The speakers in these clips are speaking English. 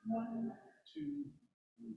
One, two, three.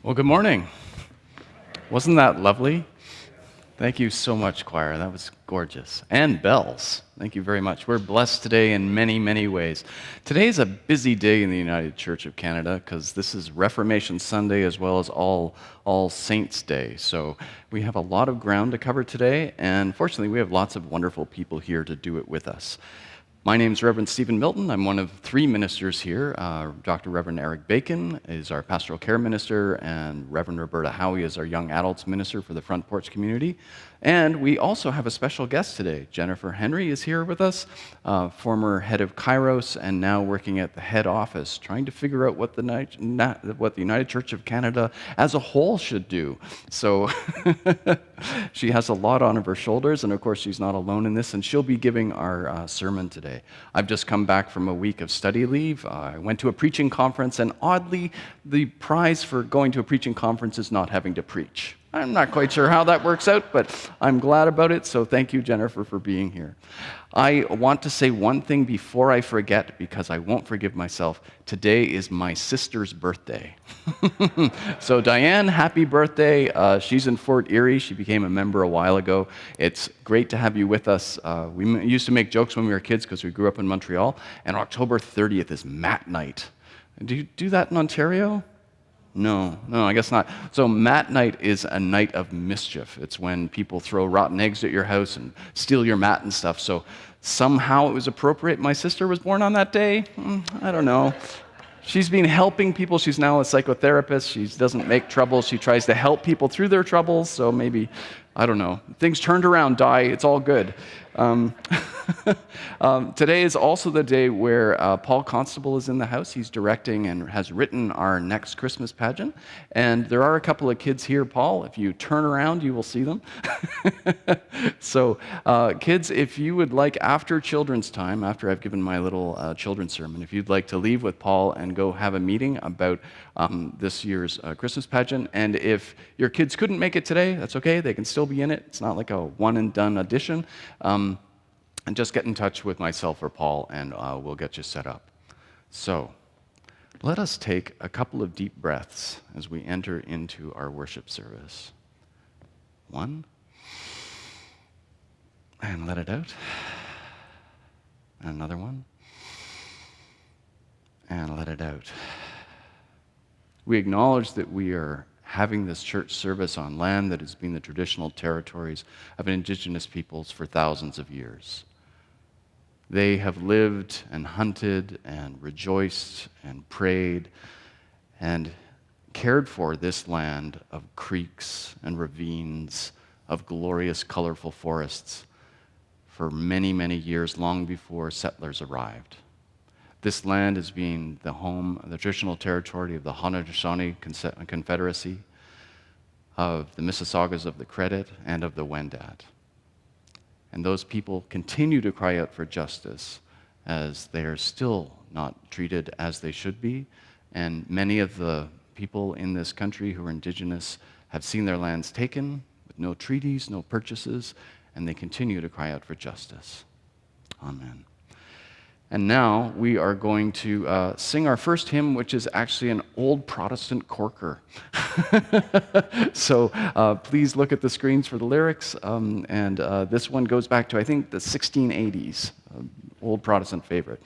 Well, good morning. Wasn't that lovely? Thank you so much, choir. That was gorgeous. And bells. Thank you very much. We're blessed today in many, many ways. Today is a busy day in the United Church of Canada because this is Reformation Sunday as well as All Saints Day. So we have a lot of ground to cover today, and fortunately, we have lots of wonderful people here to do it with us. My name is Reverend Stephen Milton. I'm one of three ministers here. Dr. Reverend Eric Bacon is our pastoral care minister, and Reverend Roberta Howie is our young adults minister for the Front Porch community. And we also have a special guest today. Jennifer Henry is here with us, former head of Kairos, and now working at the head office, trying to figure out what the United Church of Canada as a whole should do. So she has a lot on her shoulders, and of course she's not alone in this, and she'll be giving our sermon today. I've just come back from a week of study leave. I went to a preaching conference, and oddly, the prize for going to a preaching conference is not having to preach. I'm not quite sure how that works out, but I'm glad about it, so thank you, Jennifer, for being here. I want to say one thing before I forget, because I won't forgive myself. Today is my sister's birthday. So Diane, happy birthday. She's in Fort Erie. She became a member a while ago. It's great to have you with us. We used to make jokes when we were kids because we grew up in Montreal, and October 30th is Mat Night. Do you do that in Ontario? No, I guess not. So mat night is a night of mischief. It's when people throw rotten eggs at your house and steal your mat and stuff. So somehow it was appropriate. My sister was born on that day. I don't know. She's been helping people. She's now a psychotherapist. She doesn't make trouble. She tries to help people through their troubles. So maybe, I don't know. Things turned around, Di. It's all good. Today is also the day where Paul Constable is in the house. He's directing and has written our next Christmas pageant. And there are a couple of kids here, Paul. If you turn around, you will see them. So, kids, if you would like, after children's time, after I've given my little children's sermon, if you'd like to leave with Paul and go have a meeting about this year's Christmas pageant, and if your kids couldn't make it today, that's okay. They can still be in it. It's not like a one-and-done audition. And just get in touch with myself or Paul, and we'll get you set up. So, let us take a couple of deep breaths as we enter into our worship service. One, and let it out. And another one, and let it out. We acknowledge that we are having this church service on land that has been the traditional territories of indigenous peoples for thousands of years. They have lived and hunted and rejoiced and prayed and cared for this land of creeks and ravines, of glorious, colorful forests for many, many years, long before settlers arrived. This land has been the home, the traditional territory of the Haudenosaunee Confederacy, of the Mississaugas of the Credit, and of the Wendat. And those people continue to cry out for justice as they are still not treated as they should be. And many of the people in this country who are indigenous have seen their lands taken with no treaties, no purchases, and they continue to cry out for justice. Amen. And now we are going to sing our first hymn, which is actually an old Protestant corker. So please look at the screens for the lyrics. And this one goes back to, I think, the 1680s, old Protestant favorite.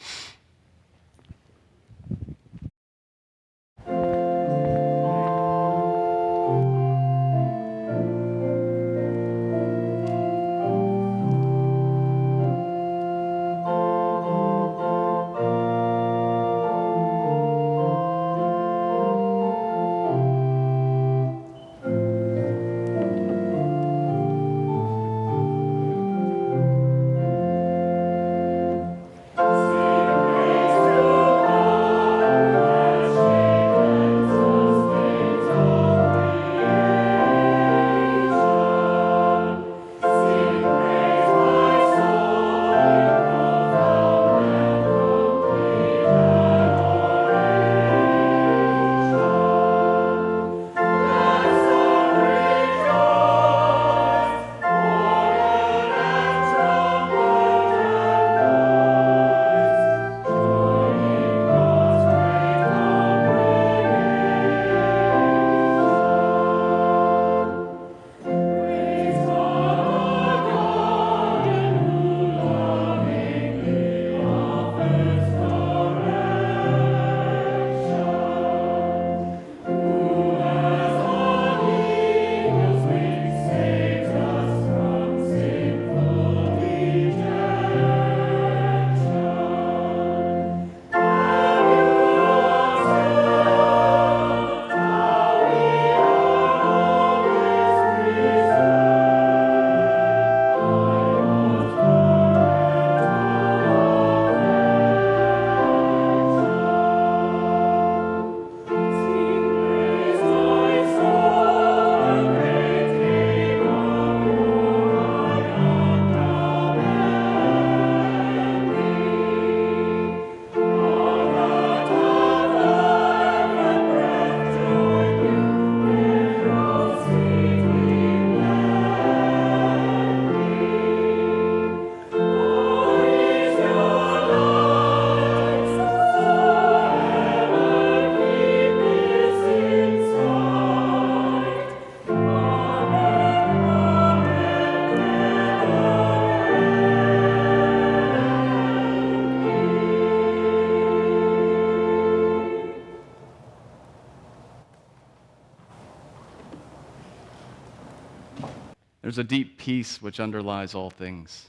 There's a deep peace which underlies all things.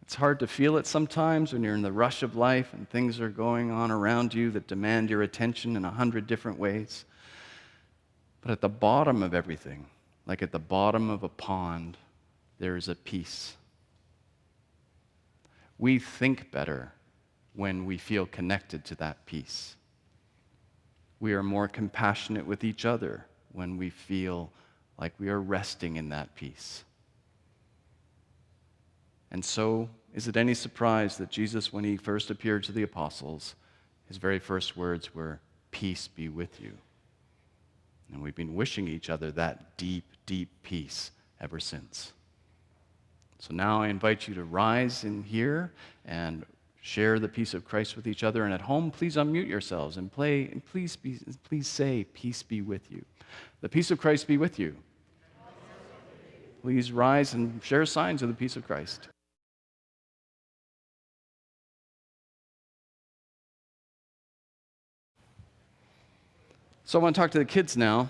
It's hard to feel it sometimes when you're in the rush of life and things are going on around you that demand your attention in 100 different ways. But at the bottom of everything, like at the bottom of a pond, there is a peace. We think better when we feel connected to that peace. We are more compassionate with each other when we feel like we are resting in that peace. And so, is it any surprise that Jesus, when he first appeared to the apostles, his very first words were, "Peace be with you." And we've been wishing each other that deep, deep peace ever since. So now I invite you to rise in here and share the peace of Christ with each other. And at home, please unmute yourselves and please say, "Peace be with you." The peace of Christ be with you. Please rise and share signs of the peace of Christ. So I want to talk to the kids now.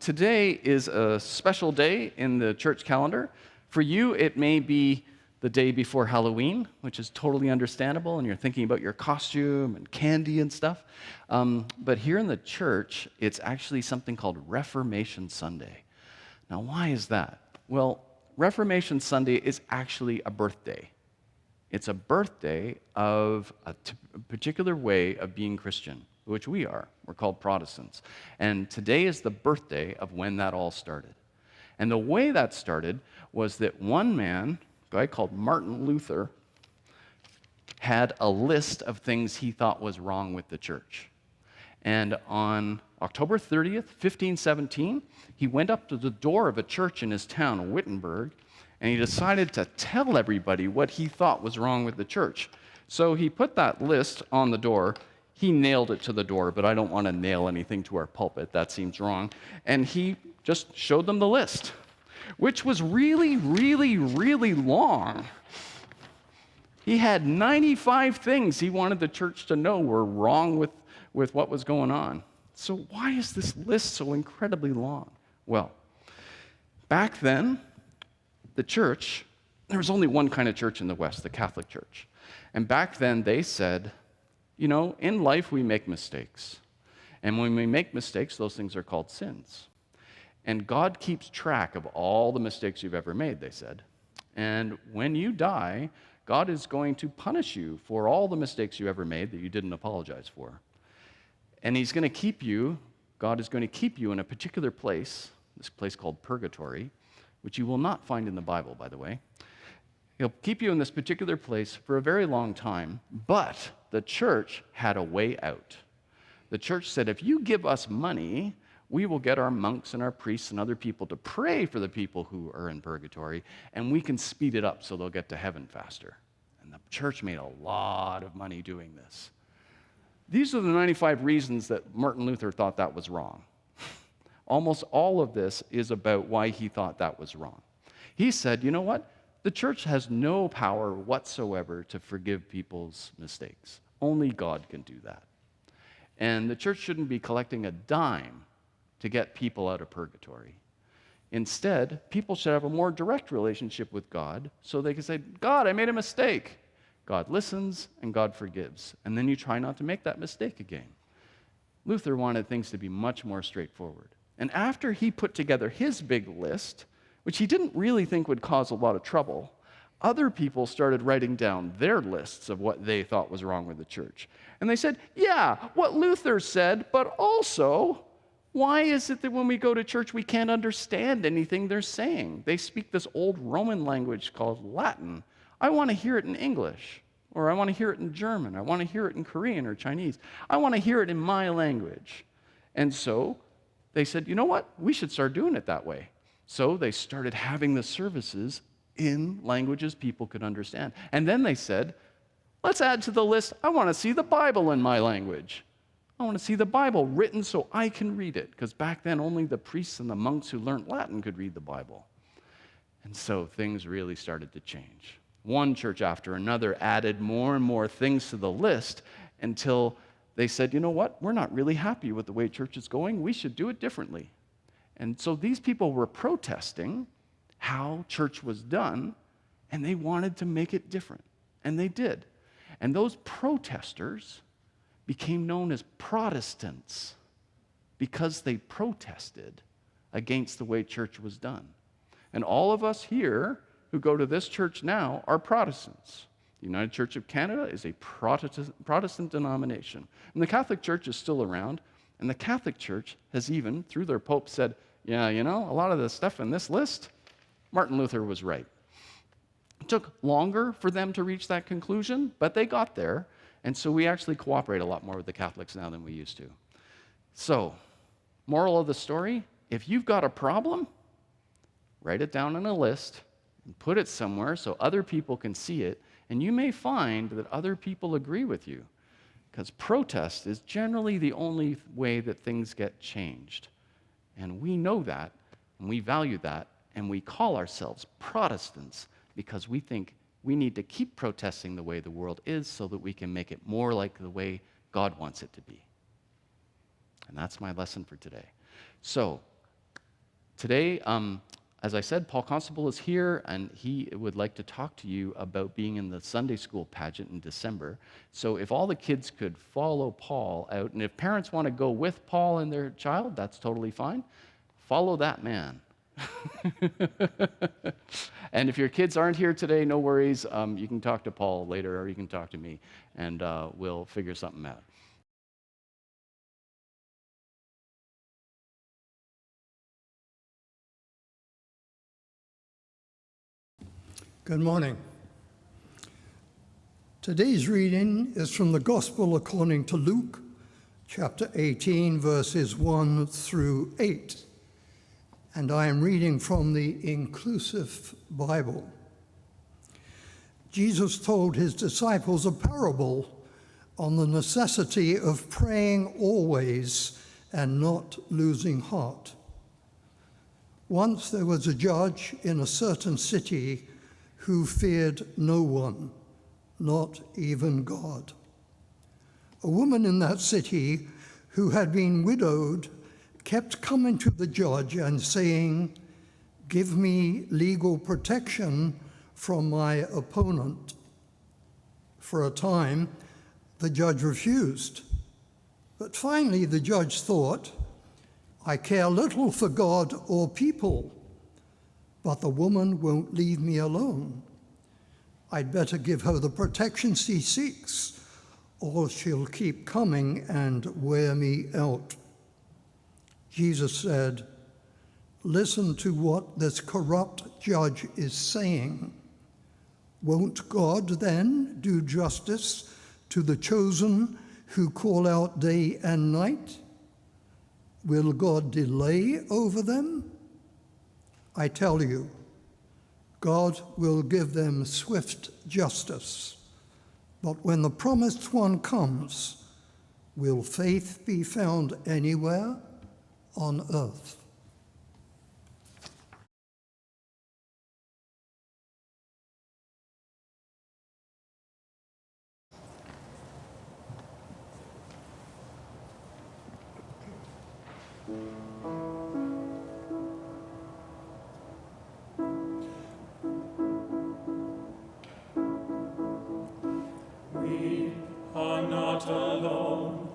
Today is a special day in the church calendar. For you, it may be the day before Halloween, which is totally understandable, and you're thinking about your costume and candy and stuff. But here in the church, it's actually something called Reformation Sunday. Now, why is that? Well, Reformation Sunday is actually a birthday. It's a birthday of a particular way of being Christian, which we are. We're called Protestants. And today is the birthday of when that all started. And the way that started was that one man, a guy called Martin Luther, had a list of things he thought was wrong with the church. And on October 30th, 1517, he went up to the door of a church in his town, Wittenberg, and he decided to tell everybody what he thought was wrong with the church. So he put that list on the door. He nailed it to the door, but I don't want to nail anything to our pulpit. That seems wrong. And he just showed them the list, which was really, really, really long. He had 95 things he wanted the church to know were wrong with what was going on. So why is this list so incredibly long? Well, back then, the church, there was only one kind of church in the West, the Catholic Church. And back then, they said, you know, in life we make mistakes. And when we make mistakes, those things are called sins. And God keeps track of all the mistakes you've ever made, they said. And when you die, God is going to punish you for all the mistakes you ever made that you didn't apologize for. And he's going to keep you, God is going to keep you in a particular place, this place called purgatory, which you will not find in the Bible, by the way. He'll keep you in this particular place for a very long time, but the church had a way out. The church said, if you give us money, we will get our monks and our priests and other people to pray for the people who are in purgatory, and we can speed it up so they'll get to heaven faster. And the church made a lot of money doing this. These are the 95 reasons that Martin Luther thought that was wrong. Almost all of this is about why he thought that was wrong. He said, you know what? The church has no power whatsoever to forgive people's mistakes. Only God can do that. And the church shouldn't be collecting a dime to get people out of purgatory. Instead, people should have a more direct relationship with God so they can say, God, I made a mistake. God listens and God forgives. And then you try not to make that mistake again. Luther wanted things to be much more straightforward. And after he put together his big list, which he didn't really think would cause a lot of trouble, other people started writing down their lists of what they thought was wrong with the church. And they said, yeah, what Luther said, but also, why is it that when we go to church we can't understand anything they're saying? They speak this old Roman language called Latin. I want to hear it in English, or I want to hear it in German. I want to hear it in Korean or Chinese. I want to hear it in my language. And so they said, you know what? We should start doing it that way. So they started having the services in languages people could understand. And then they said, let's add to the list, I want to see the Bible in my language. I want to see the Bible written so I can read it. Because back then, only the priests and the monks who learned Latin could read the Bible. And so things really started to change. One church after another added more and more things to the list until they said, you know what? We're not really happy with the way church is going. We should do it differently. And so these people were protesting how church was done, and they wanted to make it different. And they did. And those protesters became known as Protestants because they protested against the way church was done. And all of us here who go to this church now are Protestants. The United Church of Canada is a Protestant denomination. And the Catholic Church is still around. And the Catholic Church has even, through their Pope, said, yeah, you know, a lot of the stuff in this list, Martin Luther was right. It took longer for them to reach that conclusion, but they got there. And so we actually cooperate a lot more with the Catholics now than we used to. So, moral of the story, if you've got a problem, write it down on a list and put it somewhere so other people can see it, and you may find that other people agree with you, because protest is generally the only way that things get changed. And we know that, and we value that, and we call ourselves Protestants because we think we need to keep protesting the way the world is so that we can make it more like the way God wants it to be. And that's my lesson for today. So, today, as I said, Paul Constable is here, and he would like to talk to you about being in the Sunday school pageant in December. So if all the kids could follow Paul out, and if parents want to go with Paul and their child, that's totally fine. Follow that man. And if your kids aren't here today, no worries. You can talk to Paul later, or you can talk to me, and we'll figure something out. Good morning. Today's reading is from the Gospel according to Luke, chapter 18, verses 1 through 8. And I am reading from the Inclusive Bible. Jesus told his disciples a parable on the necessity of praying always and not losing heart. Once there was a judge in a certain city who feared no one, not even God. A woman in that city who had been widowed kept coming to the judge and saying, "Give me legal protection from my opponent." For a time, the judge refused. But finally, the judge thought, "I care little for God or people, but the woman won't leave me alone. I'd better give her the protection she seeks, or she'll keep coming and wear me out." Jesus said, "Listen to what this corrupt judge is saying. Won't God then do justice to the chosen who call out day and night? Will God delay over them? I tell you, God will give them swift justice. But when the promised one comes, will faith be found anywhere on earth?" We are not alone.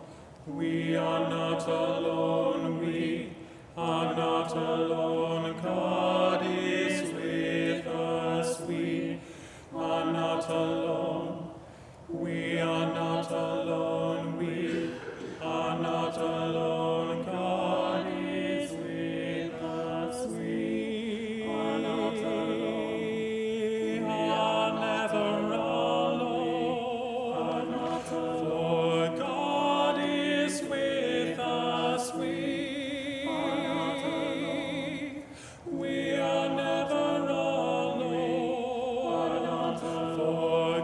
We are not alone. We are not alone. God is with us. We are not alone. We are not alone. We are not alone. God is with us. We are not alone. We are never alone. For God is with us. We are never alone. For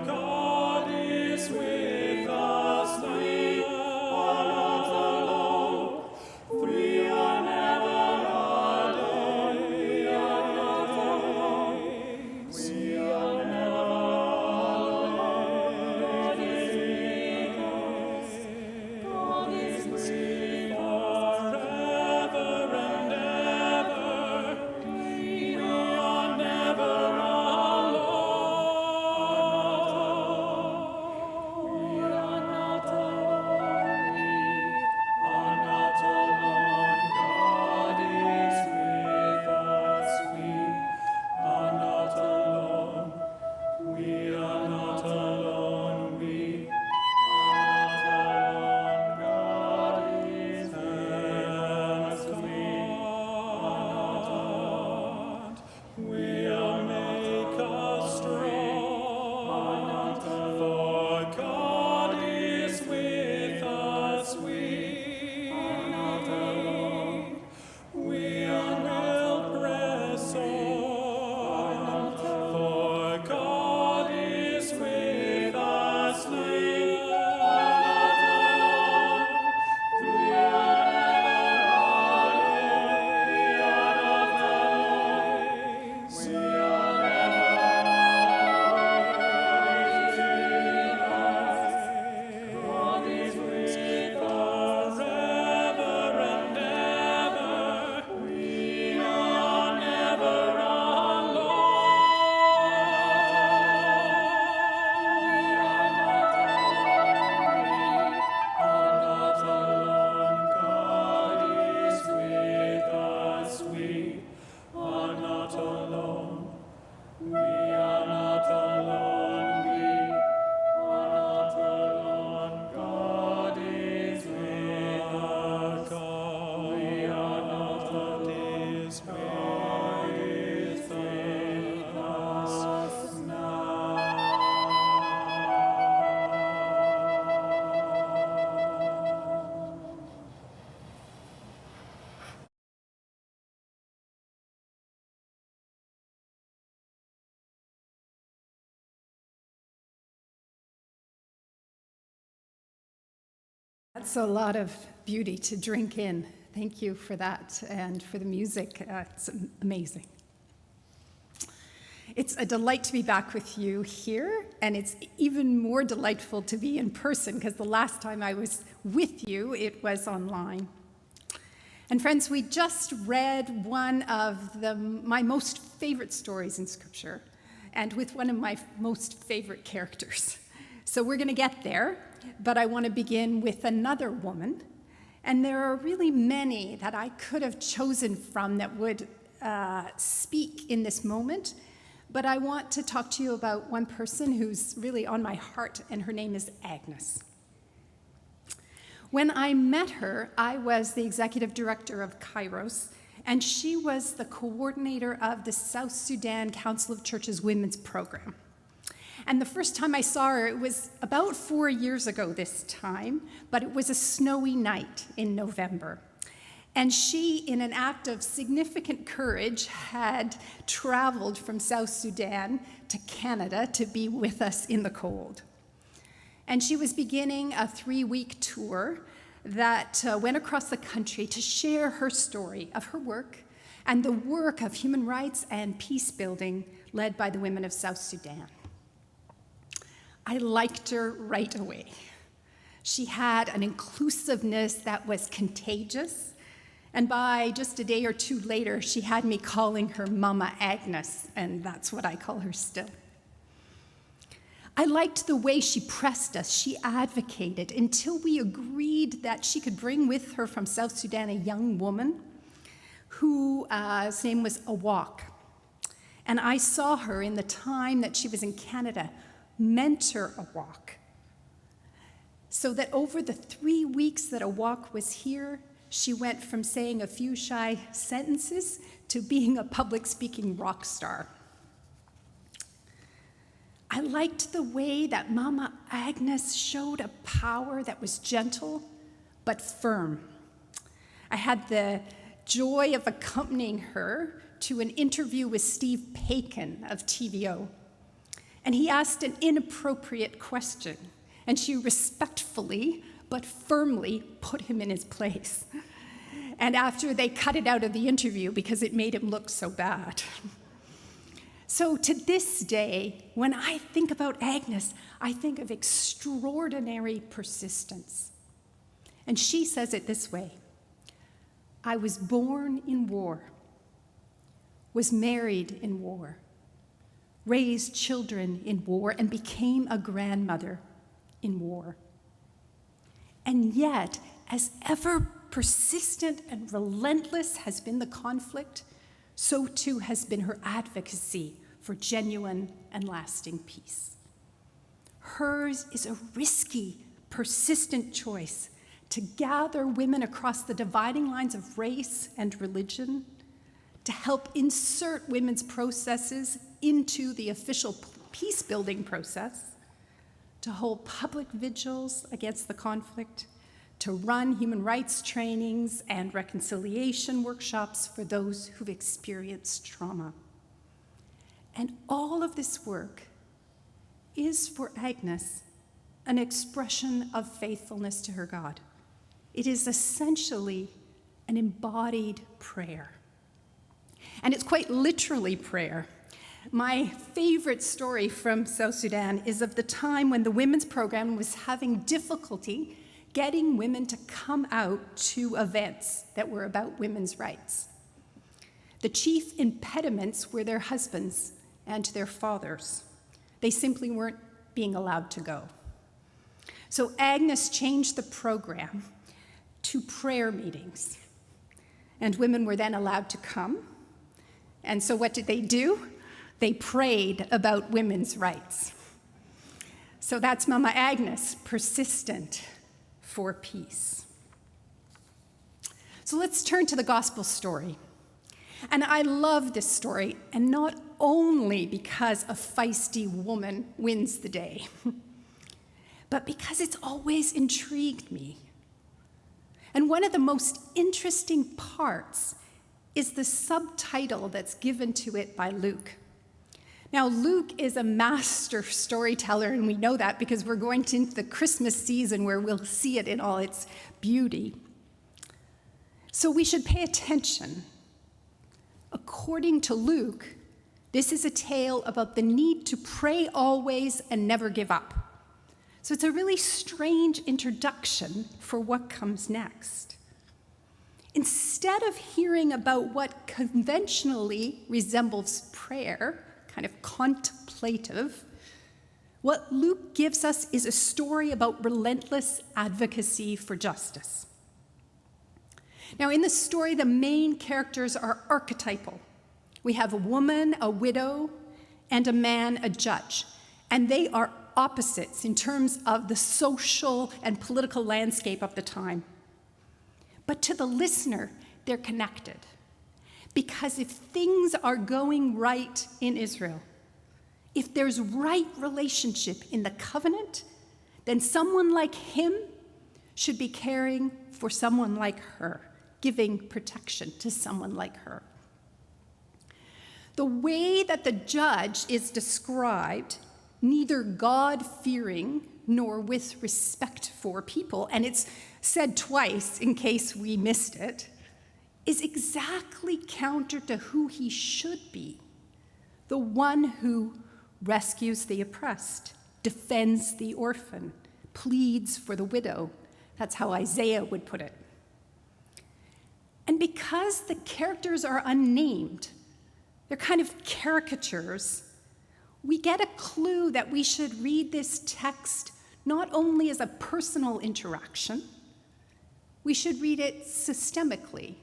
That's a lot of beauty to drink in. Thank you for that and for the music. It's amazing. It's a delight to be back with you here, and it's even more delightful to be in person because the last time I was with you, it was online. And friends, we just read one of my most favorite stories in Scripture, and with one of my most favorite characters. So we're going to get there, but I want to begin with another woman. And there are really many that I could have chosen from that would speak in this moment. But I want to talk to you about one person who's really on my heart, and her name is Agnes. When I met her, I was the executive director of Kairos, and she was the coordinator of the South Sudan Council of Churches Women's Program. And the first time I saw her, it was about 4 years ago this time, but it was a snowy night in November. And she, in an act of significant courage, had traveled from South Sudan to Canada to be with us in the cold. And she was beginning a 3-week tour that went across the country to share her story of her work and the work of human rights and peace building led by the women of South Sudan. I liked her right away. She had an inclusiveness that was contagious, and by just a day or two later, she had me calling her Mama Agnes, and that's what I call her still. I liked the way she pressed us, she advocated, until we agreed that she could bring with her from South Sudan a young woman whose name was Awak. And I saw her in the time that she was in Canada mentor Awak, so that over the 3 weeks that Awak was here, she went from saying a few shy sentences to being a public speaking rock star. I liked the way that Mama Agnes showed a power that was gentle but firm. I had the joy of accompanying her to an interview with Steve Paikin of TVO. And he asked an inappropriate question, and she respectfully but firmly put him in his place. And after they cut it out of the interview because it made him look so bad. So to this day, when I think about Agnes, I think of extraordinary persistence. And she says it this way: I was born in war, was married in war, raised children in war, and became a grandmother in war. And yet, as ever persistent and relentless has been the conflict, so too has been her advocacy for genuine and lasting peace. Hers is a risky, persistent choice to gather women across the dividing lines of race and religion, to help insert women's processes into the official peace-building process, to hold public vigils against the conflict, to run human rights trainings and reconciliation workshops for those who've experienced trauma. And all of this work is for Agnes an expression of faithfulness to her God. It is essentially an embodied prayer. And it's quite literally prayer. My favorite story from South Sudan is of the time when the women's program was having difficulty getting women to come out to events that were about women's rights. The chief impediments were their husbands and their fathers. They simply weren't being allowed to go. So Agnes changed the program to prayer meetings, and women were then allowed to come. And so what did they do? They prayed about women's rights. So that's Mama Agnes, persistent for peace. So let's turn to the gospel story. And I love this story, and not only because a feisty woman wins the day, but because it's always intrigued me. And one of the most interesting parts is the subtitle that's given to it by Luke. Now, Luke is a master storyteller, and we know that because we're going into the Christmas season where we'll see it in all its beauty. So we should pay attention. According to Luke, this is a tale about the need to pray always and never give up. So it's a really strange introduction for what comes next. Instead of hearing about what conventionally resembles prayer, kind of contemplative, what Luke gives us is a story about relentless advocacy for justice. Now, in the story, the main characters are archetypal. We have a woman, a widow, and a man, a judge. And they are opposites in terms of the social and political landscape of the time. But to the listener, they're connected. Because if things are going right in Israel, if there's right relationship in the covenant, then someone like him should be caring for someone like her, giving protection to someone like her. The way that the judge is described, neither God-fearing nor with respect for people, and it's said twice in case we missed it, is exactly counter to who he should be, the one who rescues the oppressed, defends the orphan, pleads for the widow. That's how Isaiah would put it. And because the characters are unnamed, they're kind of caricatures, we get a clue that we should read this text not only as a personal interaction, we should read it systemically,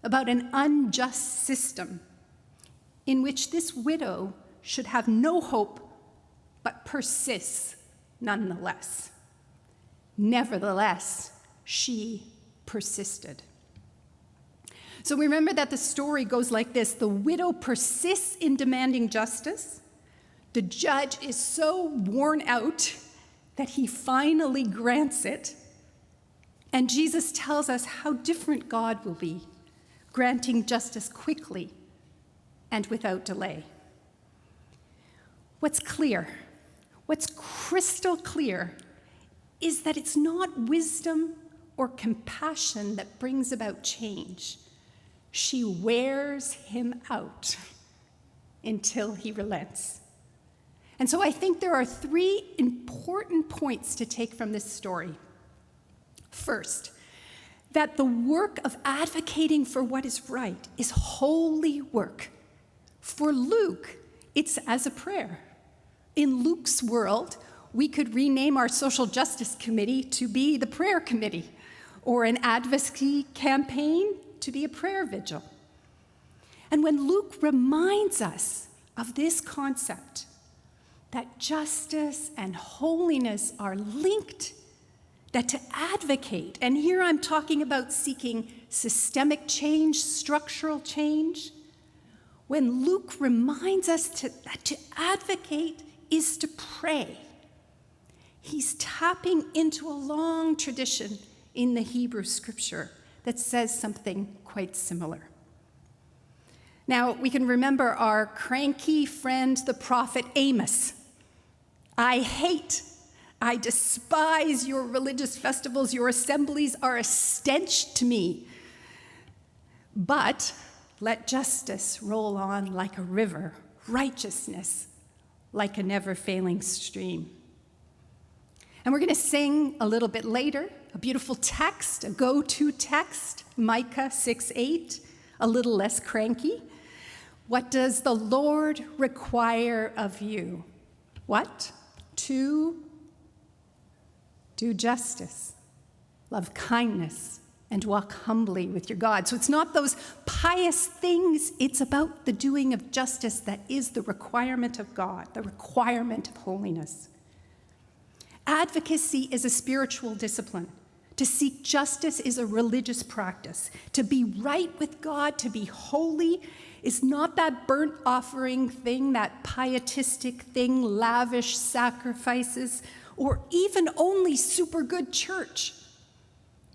about an unjust system in which this widow should have no hope but persists nonetheless. Nevertheless, she persisted. So remember that the story goes like this. The widow persists in demanding justice. The judge is so worn out that he finally grants it. And Jesus tells us how different God will be, granting justice quickly and without delay. What's clear, what's crystal clear, is that it's not wisdom or compassion that brings about change. She wears him out until he relents. And so I think there are three important points to take from this story. First, that the work of advocating for what is right is holy work. For Luke, it's as a prayer. In Luke's world, we could rename our social justice committee to be the prayer committee, or an advocacy campaign to be a prayer vigil. And when Luke reminds us of this concept, that justice and holiness are linked, that to advocate, and here I'm talking about seeking systemic change, structural change, when Luke reminds us that to advocate is to pray, he's tapping into a long tradition in the Hebrew scripture that says something quite similar. Now, we can remember our cranky friend, the prophet Amos. I despise your religious festivals. Your assemblies are a stench to me. But let justice roll on like a river, righteousness like a never-failing stream. And we're going to sing a little bit later a beautiful text, a go-to text, Micah 6:8, a little less cranky. What does the Lord require of you? What? To do justice, love kindness, and walk humbly with your God. So it's not those pious things, it's about the doing of justice that is the requirement of God, the requirement of holiness. Advocacy is a spiritual discipline. To seek justice is a religious practice. To be right with God, to be holy, is not that burnt offering thing, that pietistic thing, lavish sacrifices, or even only super good church.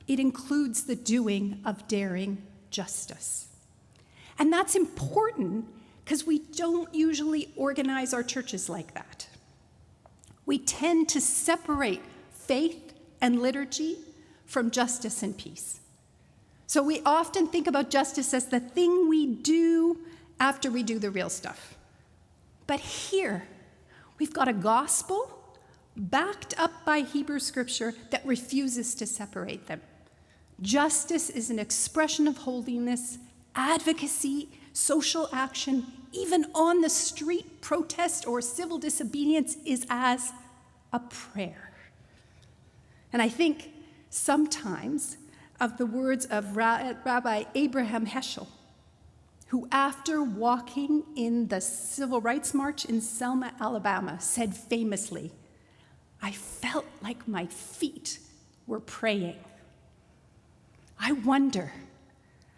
It includes the doing of daring justice. And that's important because we don't usually organize our churches like that. We tend to separate faith and liturgy from justice and peace. So we often think about justice as the thing we do after we do the real stuff. But here, we've got a gospel backed up by Hebrew scripture that refuses to separate them. Justice is an expression of holiness, advocacy, social action, even on the street, protest or civil disobedience is as a prayer. And I think sometimes of the words of Rabbi Abraham Heschel, who after walking in the Civil Rights March in Selma, Alabama, said famously, "I felt like my feet were praying." I wonder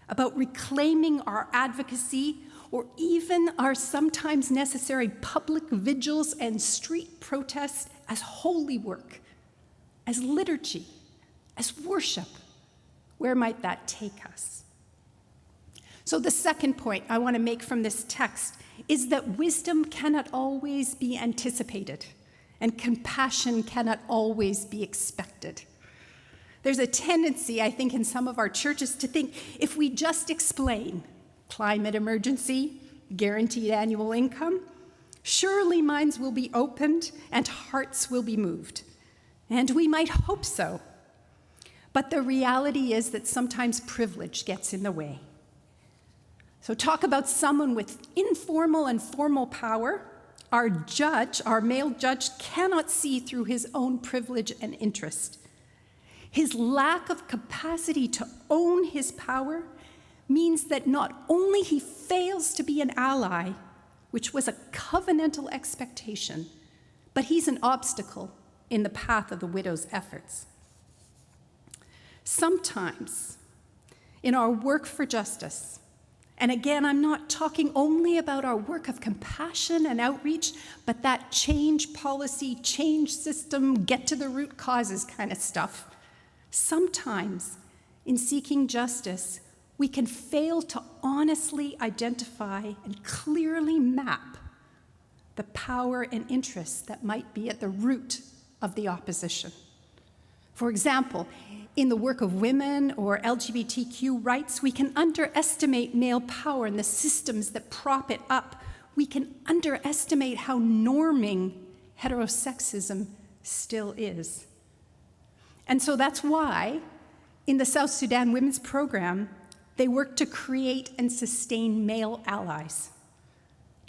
about reclaiming our advocacy or even our sometimes necessary public vigils and street protests as holy work, as liturgy, as worship. Where might that take us? So the second point I want to make from this text is that wisdom cannot always be anticipated, and compassion cannot always be expected. There's a tendency, I think, in some of our churches to think if we just explain climate emergency, guaranteed annual income, surely minds will be opened and hearts will be moved. And we might hope so. But the reality is that sometimes privilege gets in the way. So talk about someone with informal and formal power. Our judge, our male judge, cannot see through his own privilege and interest. His lack of capacity to own his power means that not only he fails to be an ally, which was a covenantal expectation, but he's an obstacle in the path of the widow's efforts. Sometimes, in our work for justice, and again, I'm not talking only about our work of compassion and outreach, but that change policy, change system, get to the root causes kind of stuff. Sometimes, in seeking justice, we can fail to honestly identify and clearly map the power and interests that might be at the root of the opposition. For example, in the work of women or LGBTQ rights, we can underestimate male power and the systems that prop it up. We can underestimate how norming heterosexism still is. And so that's why, in the South Sudan Women's Program, they work to create and sustain male allies,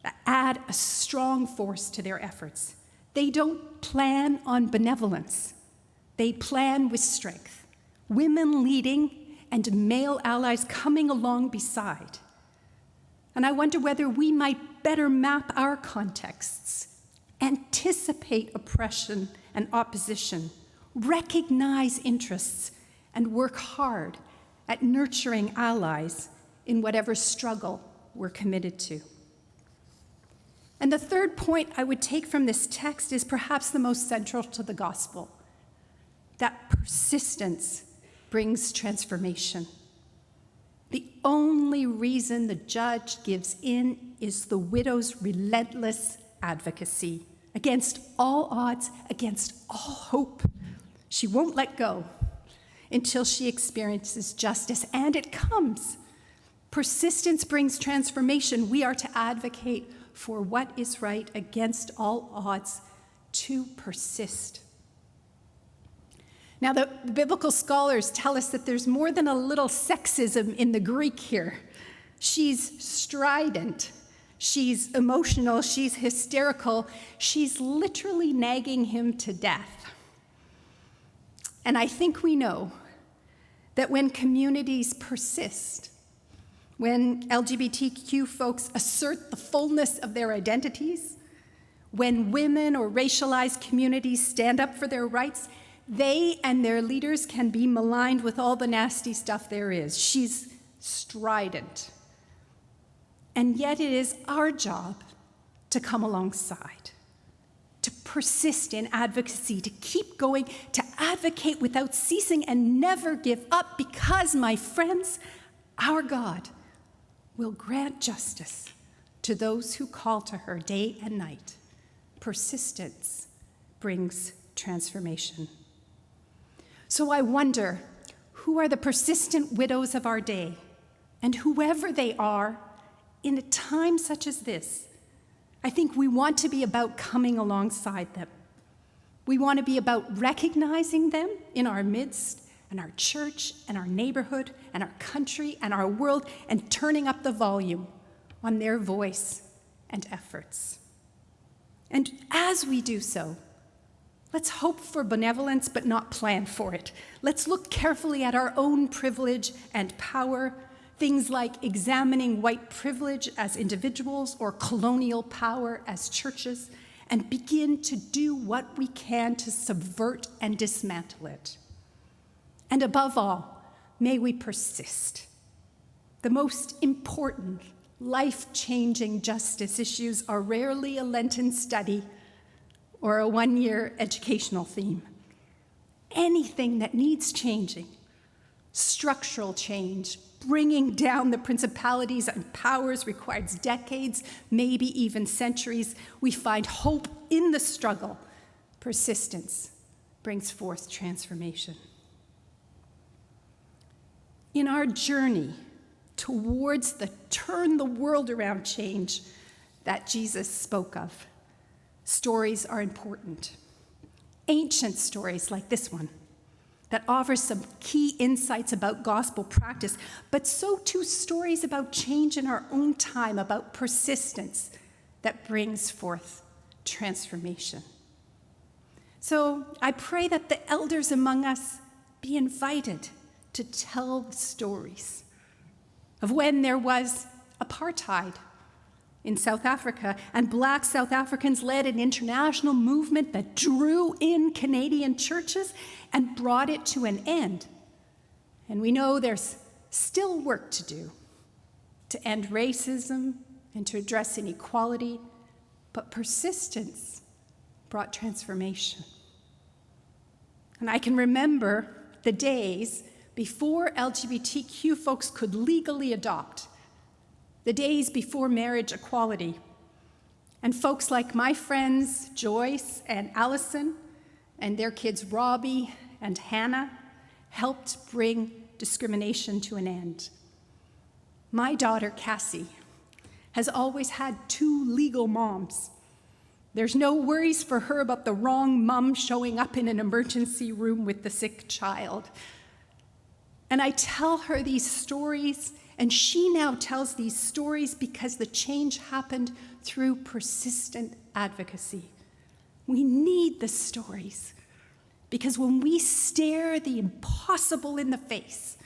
that add a strong force to their efforts. They don't plan on benevolence. They plan with strength, women leading and male allies coming along beside. And I wonder whether we might better map our contexts, anticipate oppression and opposition, recognize interests, and work hard at nurturing allies in whatever struggle we're committed to. And the third point I would take from this text is perhaps the most central to the gospel, that persistence brings transformation. The only reason the judge gives in is the widow's relentless advocacy against all odds, against all hope. She won't let go until she experiences justice, and it comes. Persistence brings transformation. We are to advocate for what is right against all odds, to persist. Now, the biblical scholars tell us that there's more than a little sexism in the Greek here. She's strident, she's emotional, she's hysterical, she's literally nagging him to death. And I think we know that when communities persist, when LGBTQ folks assert the fullness of their identities, when women or racialized communities stand up for their rights, they and their leaders can be maligned with all the nasty stuff there is. She's strident. And yet it is our job to come alongside, to persist in advocacy, to keep going, to advocate without ceasing and never give up, because, my friends, our God will grant justice to those who call to her day and night. Persistence brings transformation. So I wonder, who are the persistent widows of our day? And whoever they are, in a time such as this, I think we want to be about coming alongside them. We want to be about recognizing them in our midst, and our church, and our neighborhood, and our country, and our world, and turning up the volume on their voice and efforts. And as we do so, let's hope for benevolence but not plan for it. Let's look carefully at our own privilege and power, things like examining white privilege as individuals or colonial power as churches, and begin to do what we can to subvert and dismantle it. And above all, may we persist. The most important, life-changing justice issues are rarely a Lenten study or a one-year educational theme. Anything that needs changing, structural change, bringing down the principalities and powers requires decades, maybe even centuries. We find hope in the struggle. Persistence brings forth transformation. In our journey towards the turn the world around change that Jesus spoke of, stories are important. Ancient stories like this one that offers some key insights about gospel practice, but so too stories about change in our own time, about persistence that brings forth transformation. So I pray that the elders among us be invited to tell the stories of when there was apartheid in South Africa, and Black South Africans led an international movement that drew in Canadian churches and brought it to an end. And we know there's still work to do to end racism and to address inequality, but persistence brought transformation. And I can remember the days before LGBTQ folks could legally adopt, the days before marriage equality. And folks like my friends Joyce and Allison and their kids Robbie and Hannah helped bring discrimination to an end. My daughter Cassie has always had 2 legal moms. There's no worries for her about the wrong mom showing up in an emergency room with the sick child. And I tell her these stories, and she now tells these stories because the change happened through persistent advocacy. We need the stories because when we stare the impossible in the face,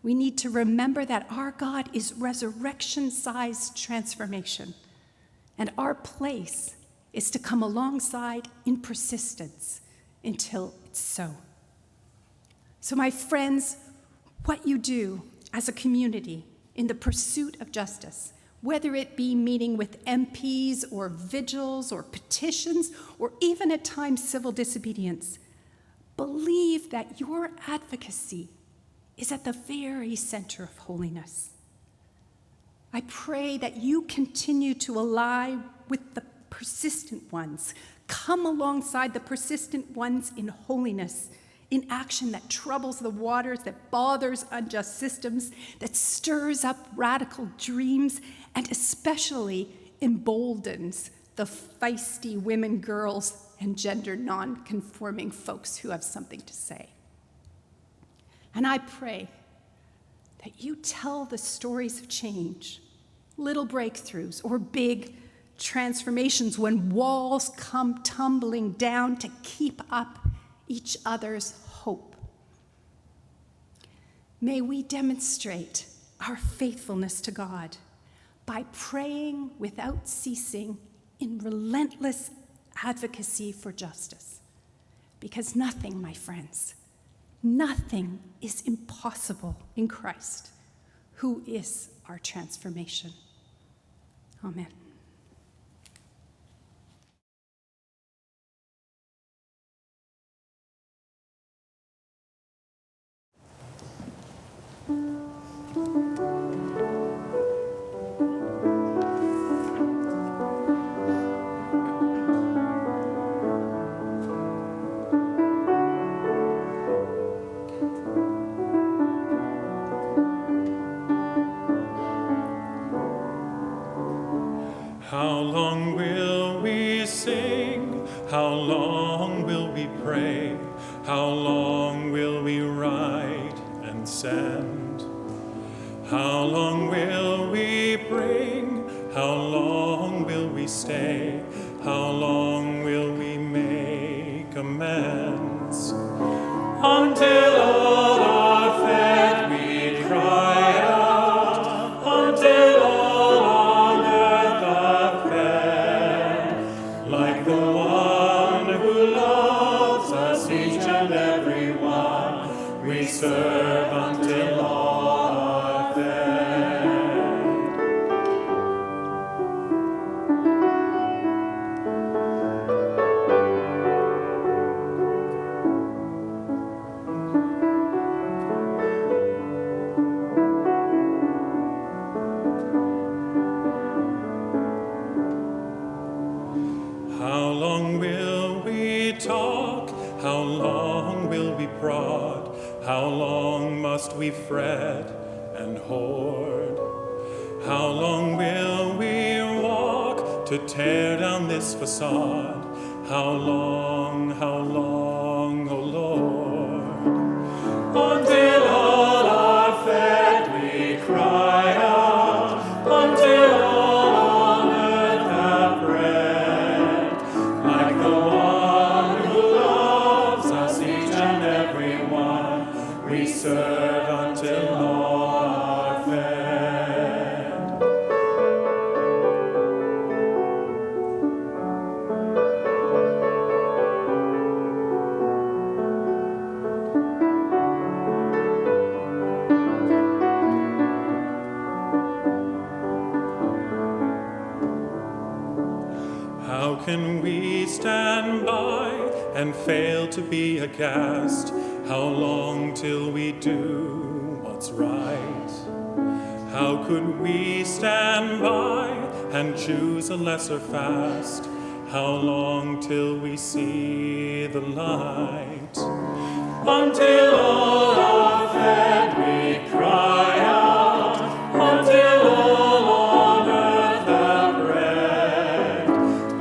we need to remember that our God is resurrection-sized transformation, and our place is to come alongside in persistence until it's so. So my friends, what you do as a community in the pursuit of justice, whether it be meeting with MPs or vigils or petitions or even at times civil disobedience, believe that your advocacy is at the very center of holiness. I pray that you continue to ally with the persistent ones, come alongside the persistent ones in holiness, in action that troubles the waters, that bothers unjust systems, that stirs up radical dreams, and especially emboldens the feisty women, girls, and gender non-conforming folks who have something to say. And I pray that you tell the stories of change, little breakthroughs or big transformations when walls come tumbling down to keep up each other's hope. May we demonstrate our faithfulness to God by praying without ceasing in relentless advocacy for justice. Because nothing, my friends, nothing is impossible in Christ, who is our transformation. Amen. sing? How long will we pray? How long will we write and send? How long will we bring? How long will we stay? How long will we make amends? Until all are fed, we cry out. Until all on earth are fed, like the one who loves us, each and every one. We serve until all are fed. How long will we talk? How long will we prod? How long must we fret and hoard? How long will we walk to tear down this facade? How long, oh Lord? Until all are fed, we cry out. Until all on earth have bread, like the one who loves us, each and every one. We serve until all are fed. How can we stand by and fail to be aghast? How long till we do what's right? How could we stand by and choose a lesser fast? How long till we see the light? Until all are fed, we cry out. Until all on earth have bread,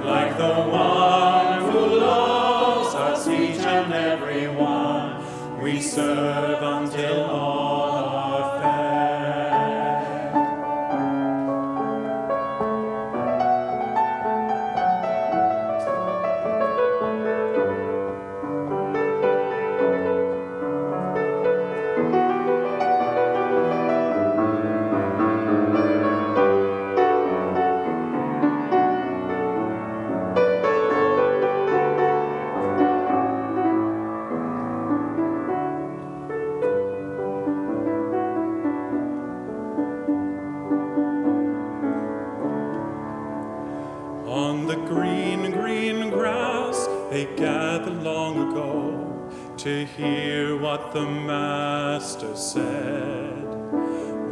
like the one who loves us, each and every one. We serve until all are fed. On the green, green grass they gathered long ago to hear what the Master said.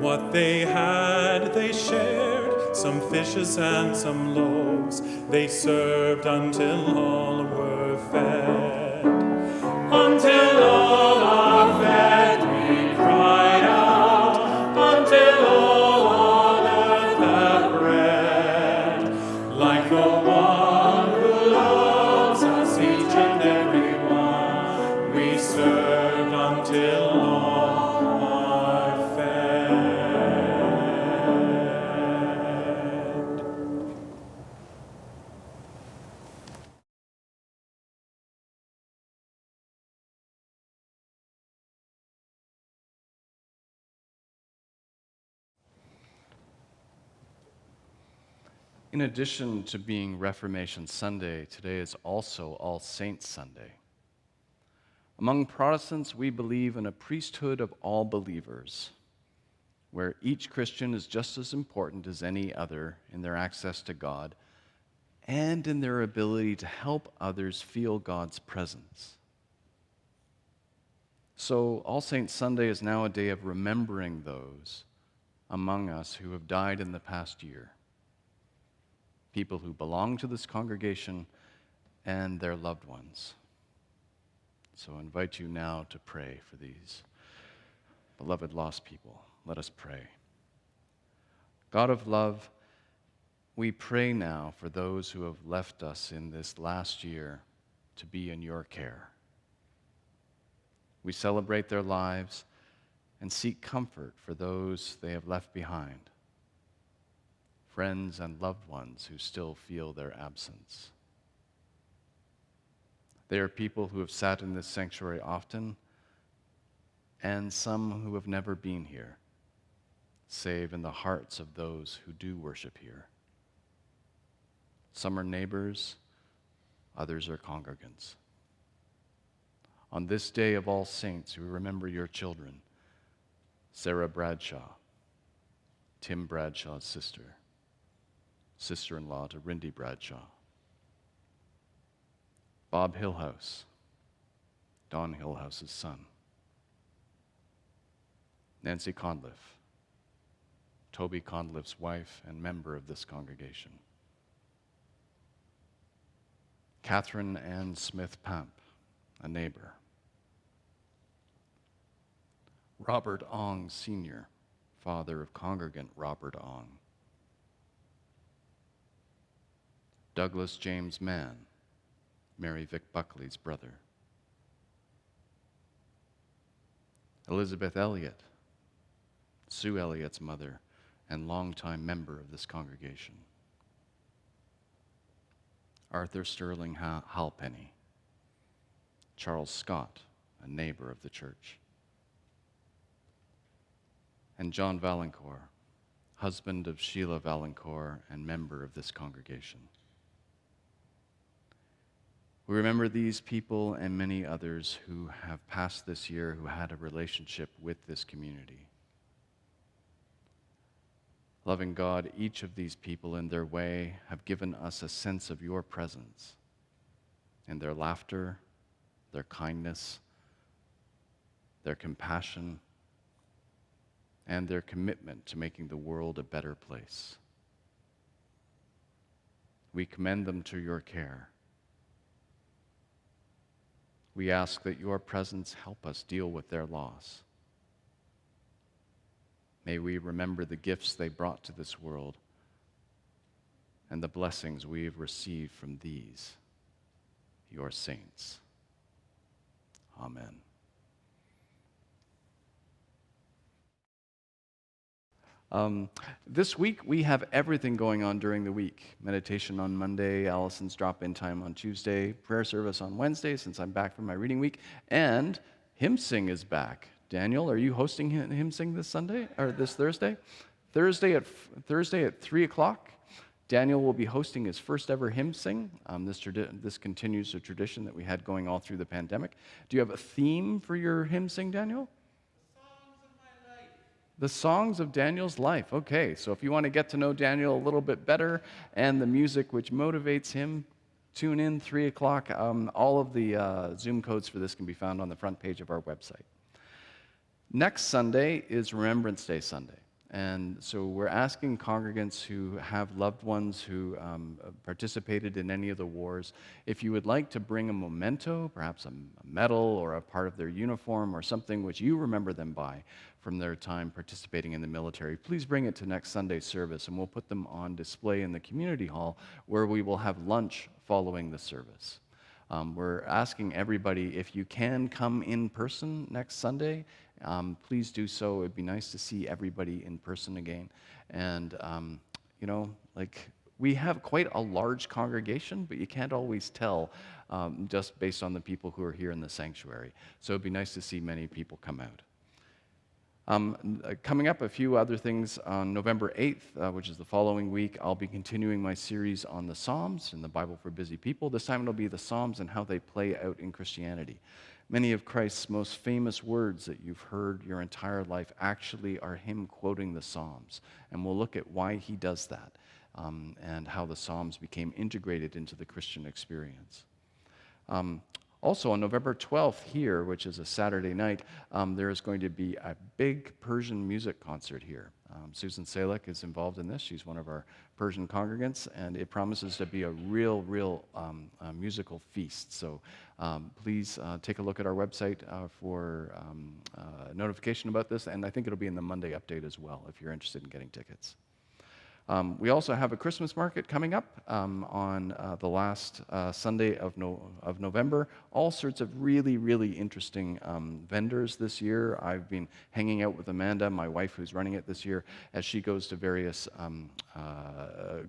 What they had they shared, some fishes and some loaves. They served until all were fed. Until all are fed, we cry out. Until all on earth have bread, like the one who loves us, each and every one. We serve until all are fed. In addition to being Reformation Sunday, today is also All Saints Sunday. Among Protestants, we believe in a priesthood of all believers, where each Christian is just as important as any other in their access to God and in their ability to help others feel God's presence. So, All Saints Sunday is now a day of remembering those among us who have died in the past year, people who belong to this congregation and their loved ones. So I invite you now to pray for these beloved lost people. Let us pray. God of love, We pray now for those who have left us in this last year to be in your care. We celebrate their lives and seek comfort for those they have left behind, friends and loved ones who still feel their absence. They are people who have sat in this sanctuary often, and some who have never been here, save in the hearts of those who do worship here. Some are neighbors, others are congregants. On this day of All Saints, we remember your children, Sarah Bradshaw, Tim Bradshaw's sister, sister-in-law to Rindy Bradshaw, Bob Hillhouse, Don Hillhouse's son, Nancy Conliffe, Toby Conliffe's wife and member of this congregation, Catherine Ann Smith Pamp, a neighbor, Robert Ong Sr., father of congregant Robert Ong, Douglas James Mann, Mary Vick Buckley's brother, Elizabeth Elliott, Sue Elliott's mother and longtime member of this congregation, Arthur Sterling Halpenny, Charles Scott, a neighbor of the church, and John Valancourt, husband of Sheila Valancourt and member of this congregation. We remember these people and many others who have passed this year who had a relationship with this community. Loving God, each of these people in their way have given us a sense of your presence in their laughter, their kindness, their compassion, and their commitment to making the world a better place. We commend them to your care. We ask that your presence help us deal with their loss. May we remember the gifts they brought to this world and the blessings we have received from these, your saints. Amen. This week, we have everything going on during the week. Meditation on Monday, Allison's drop-in time on Tuesday, prayer service on Wednesday, since I'm back from my reading week, and Hymn Sing is back. Daniel, are you hosting Hymn Sing this Sunday, or this Thursday? Thursday at 3 o'clock. Daniel will be hosting his first ever Hymn Sing. This continues a tradition that we had going all through the pandemic. Do you have a theme for your Hymn Sing, Daniel? The songs of Daniel's life. Okay, so if you want to get to know Daniel a little bit better and the music which motivates him, tune in 3 o'clock. All of the Zoom codes for this can be found on the front page of our website. Next Sunday is Remembrance Day Sunday. And so we're asking congregants who have loved ones who participated in any of the wars, if you would like to bring a memento, perhaps a medal or a part of their uniform or something which you remember them by from their time participating in the military, please bring it to next Sunday's service, and we'll put them on display in the community hall where we will have lunch following the service. We're asking everybody, if you can come in person next Sunday, please do so. It'd be nice to see everybody in person again. And, we have quite a large congregation, but you can't always tell just based on the people who are here in the sanctuary. So it'd be nice to see many people come out. Coming up, a few other things. On November 8th, which is the following week, I'll be continuing my series on the Psalms in the Bible for Busy People. This time it'll be the Psalms and how they play out in Christianity. Many of Christ's most famous words that you've heard your entire life actually are him quoting the Psalms. And we'll look at why he does that and how the Psalms became integrated into the Christian experience. Also, on November 12th here, which is a Saturday night, there is going to be a big Persian music concert here. Susan Salek is involved in this. She's one of our Persian congregants, and it promises to be a real musical feast. So please take a look at our website for notification about this, and I think it'll be in the Monday update as well if you're interested in getting tickets. We also have a Christmas market coming up on the last Sunday of November. All sorts of really, really interesting vendors this year. I've been hanging out with Amanda, my wife who's running it this year, as she goes to various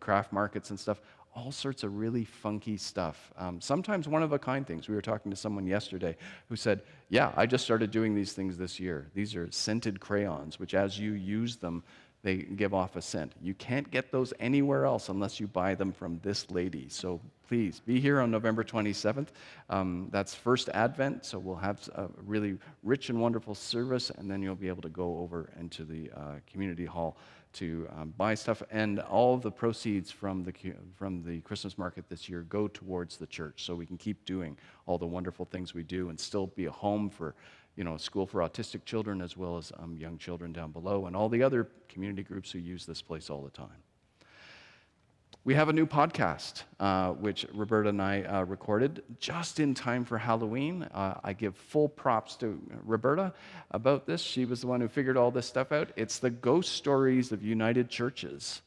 craft markets and stuff. All sorts of really funky stuff. Sometimes one-of-a-kind things. We were talking to someone yesterday who said, yeah, I just started doing these things this year. These are scented crayons, which as you use them, they give off a scent. You can't get those anywhere else unless you buy them from this lady. So please, be here on November 27th. That's First Advent, so we'll have a really rich and wonderful service, and then you'll be able to go over into the community hall to buy stuff. And all of the proceeds from the Christmas market this year go towards the church, so we can keep doing all the wonderful things we do and still be a home for a school for autistic children, as well as young children down below, and all the other community groups who use this place all the time. We have a new podcast, which Roberta and I recorded just in time for Halloween. I give full props to Roberta about this. She was the one who figured all this stuff out. It's the ghost stories of United Churches.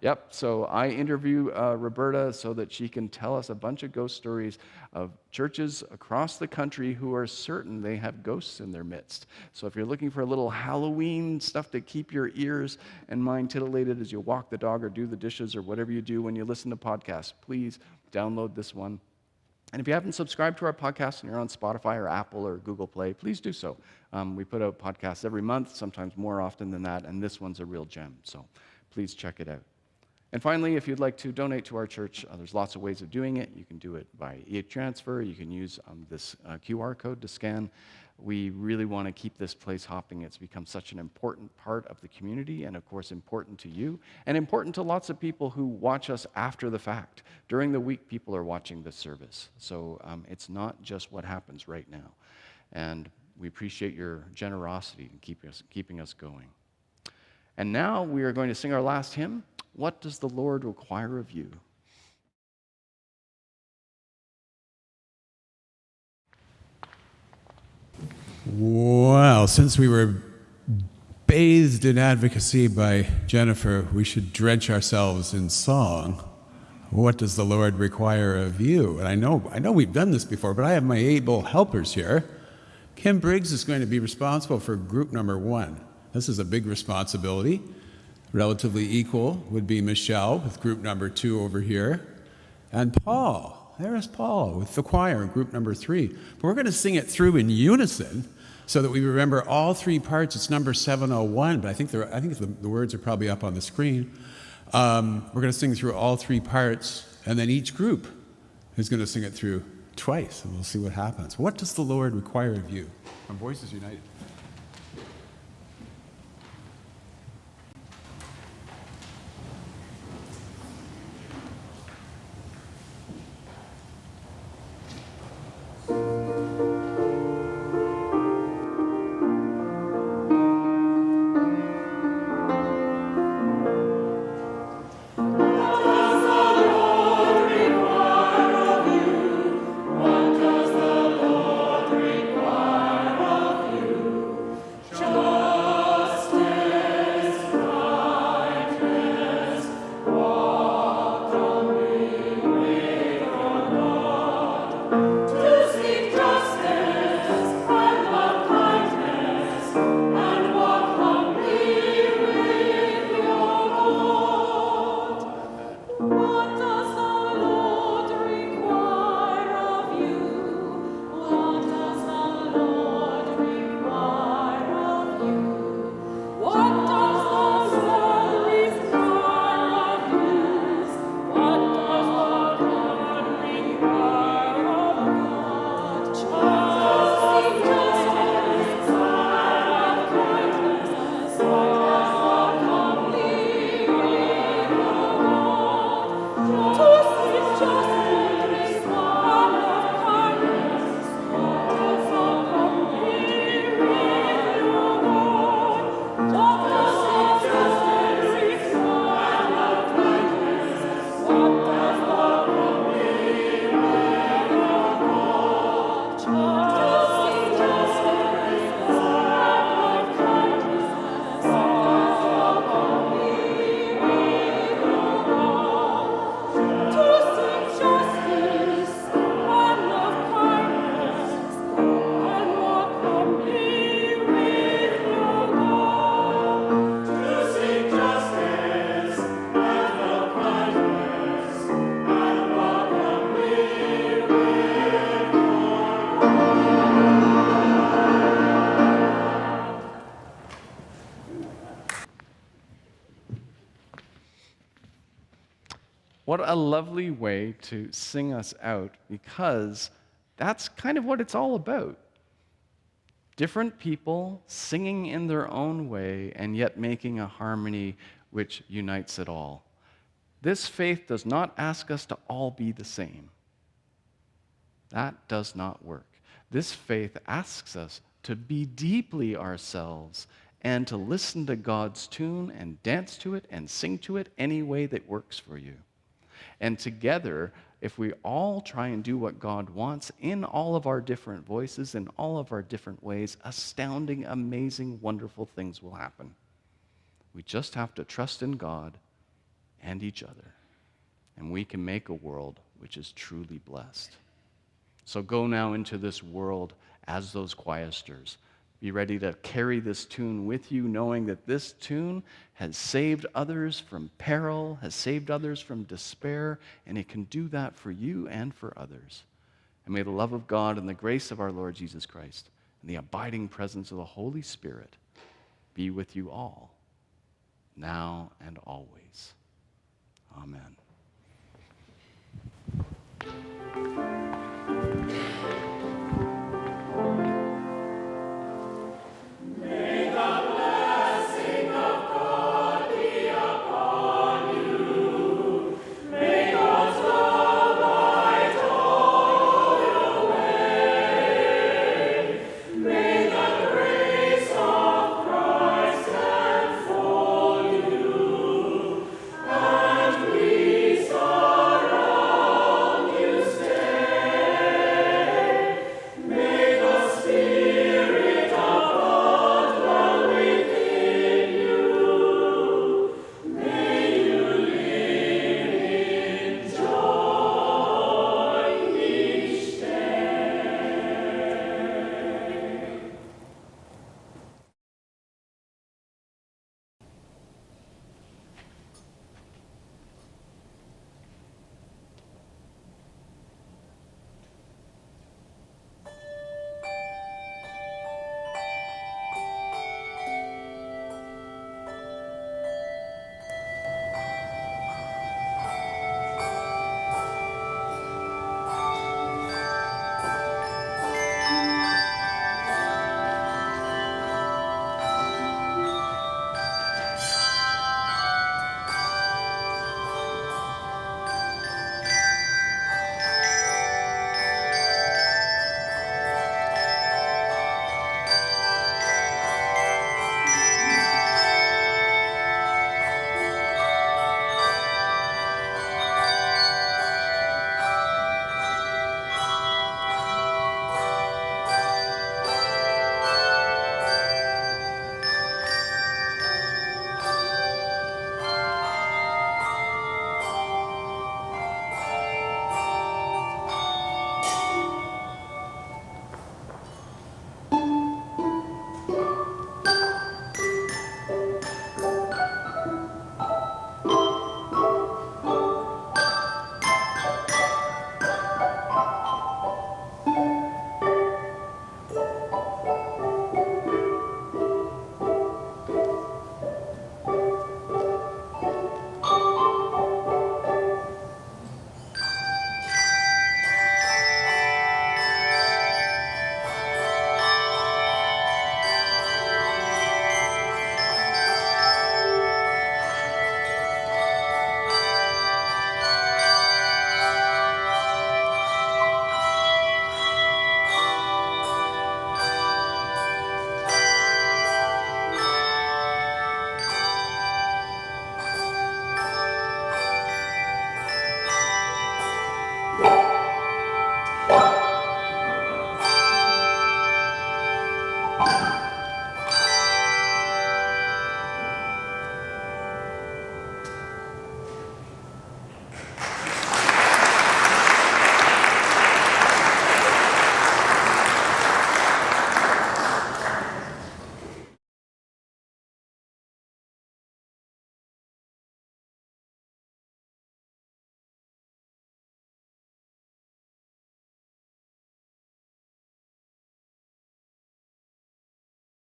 Yep, so I interview Roberta so that she can tell us a bunch of ghost stories of churches across the country who are certain they have ghosts in their midst. So if you're looking for a little Halloween stuff to keep your ears and mind titillated as you walk the dog or do the dishes or whatever you do when you listen to podcasts, please download this one. And if you haven't subscribed to our podcast and you're on Spotify or Apple or Google Play, please do so. We put out podcasts every month, sometimes more often than that, and this one's a real gem. So please check it out. And finally, if you'd like to donate to our church, there's lots of ways of doing it. You can do it by e-transfer. You can use this QR code to scan. We really want to keep this place hopping. It's become such an important part of the community, and of course important to you, and important to lots of people who watch us after the fact. During the week, people are watching this service. So it's not just what happens right now. And we appreciate your generosity in keeping us going. And now we are going to sing our last hymn. What does the Lord require of you? Well, since we were bathed in advocacy by Jennifer, we should drench ourselves in song. What does the Lord require of you? And I know we've done this before, but I have my able helpers here. Kim Briggs is going to be responsible for group number 1. This is a big responsibility. Relatively equal would be Michelle with group number 2 over here. And Paul, there's Paul with the choir in group number 3. But we're going to sing it through in unison so that we remember all 3 parts. It's number 701, but I think the words are probably up on the screen. We're going to sing through all 3 parts, and then each group is going to sing it through twice, and we'll see what happens. What does the Lord require of you? From Voices United. What does the Lord require of you? lovely way to sing us out because that's kind of what it's all about. Different people singing in their own way and yet making a harmony which unites it all. This faith does not ask us to all be the same. That does not work. This faith asks us to be deeply ourselves and to listen to God's tune and dance to it and sing to it any way that works for you. And together, if we all try and do what God wants in all of our different voices, in all of our different ways, astounding, amazing, wonderful things will happen. We just have to trust in God and each other, and we can make a world which is truly blessed. So go now into this world as those choristers. Be ready to carry this tune with you, knowing that this tune has saved others from peril, has saved others from despair, and it can do that for you and for others. And may the love of God and the grace of our Lord Jesus Christ and the abiding presence of the Holy Spirit be with you all, now and always. Amen.